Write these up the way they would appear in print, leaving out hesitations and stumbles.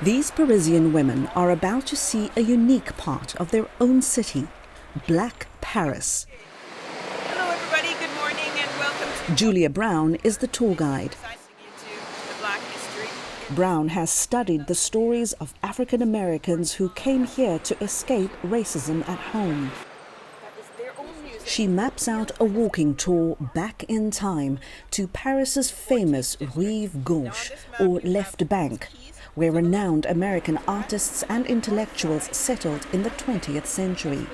These Parisian women are about to see a unique part of their own city, Black Paris. Hello everybody, good morning and welcome to Julia Brown is the tour guide. the Black history. Brown has studied the stories of African Americans who came here to escape racism at home. She maps out a walking tour back in time to Paris's famous Rive Gauche, or Left Bank, where renowned American artists and intellectuals settled in the 20th century.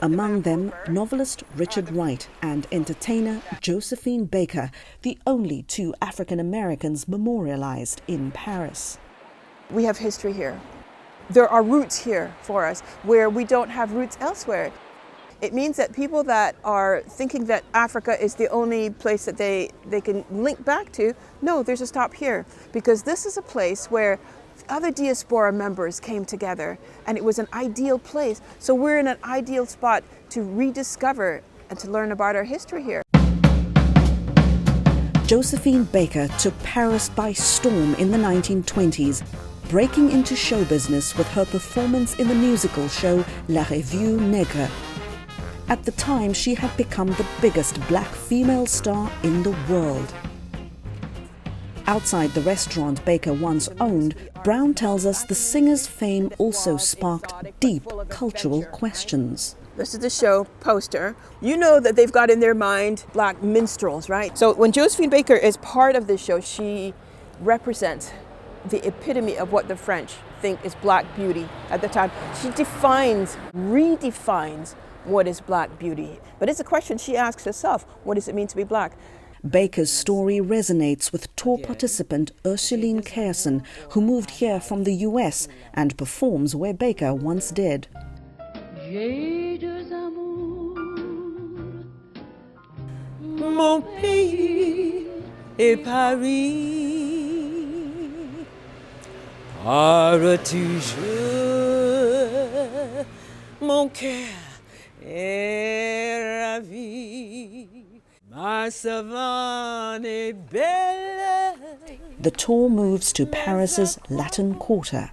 Among them, novelist Richard Wright and entertainer Josephine Baker, the only two African Americans memorialized in Paris. We have history here. There are roots here for us where we don't have roots elsewhere. It means that people that are thinking that Africa is the only place that they can link back to, no, there's a stop here. Because this is a place where other diaspora members came together and it was an ideal place. So we're in an ideal spot to rediscover and to learn about our history here. Josephine Baker took Paris by storm in the 1920s, breaking into show business with her performance in the musical show La Revue Nègre. At the time, she had become the biggest black female star in the world. Outside the restaurant Baker once owned, Brown tells us the singer's fame also sparked deep cultural questions. This is the show poster. You know that they've got in their mind black minstrels, right? So when Josephine Baker is part of this show, she represents the epitome of what the French think is black beauty at the time. She redefines what is black beauty. But it's a question she asks herself, what does it mean to be black? Baker's story resonates with tour participant Ursuline Kairson, who moved here from the US and performs where Baker once did. Mon pays est Paris. Pars-tu, mon cœur est ravi. Ma savane est belle. The tour moves to Paris's Latin Quarter.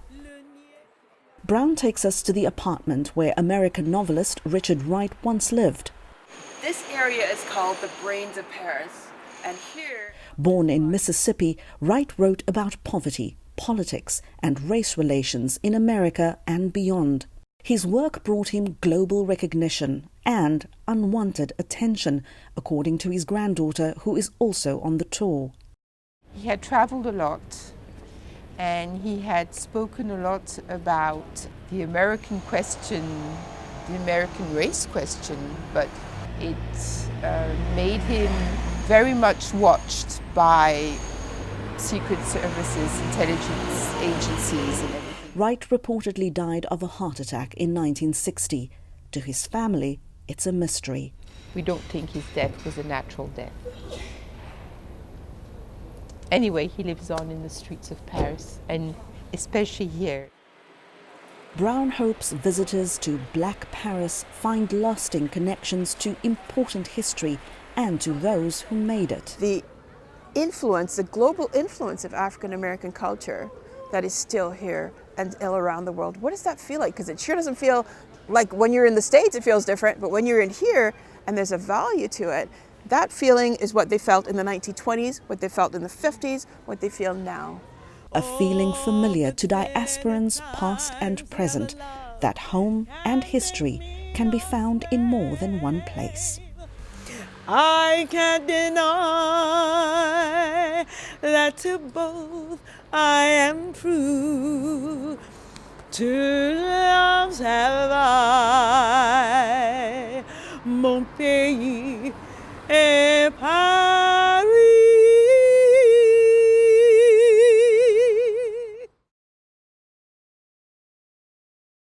Brown takes us to the apartment where American novelist Richard Wright once lived. This area is called the Brains of Paris, and here... Born in Mississippi, Wright wrote about poverty, politics, and race relations in America and beyond. His work brought him global recognition and unwanted attention, according to his granddaughter, who is also on the tour. He had traveled a lot and he had spoken a lot about the American question, the American race question, but it made him very much watched by secret services, intelligence agencies and everything. Wright reportedly died of a heart attack in 1960. To his family, it's a mystery. We don't think his death was a natural death. Anyway, he lives on in the streets of Paris, and especially here. Brown hopes visitors to Black Paris find lasting connections to important history and to those who made it. The influence, the global influence of African American culture that is still here and all around the world. What does that feel like? Because it sure doesn't feel like when you're in the States it feels different, but when you're in here and there's a value to it, that feeling is what they felt in the 1920s, what they felt in the 50s, what they feel now. A feeling familiar to diasporans past and present, that home and history can be found in more than one place. I can't deny that to both I am true. Two loves have I, mon pays est Paris.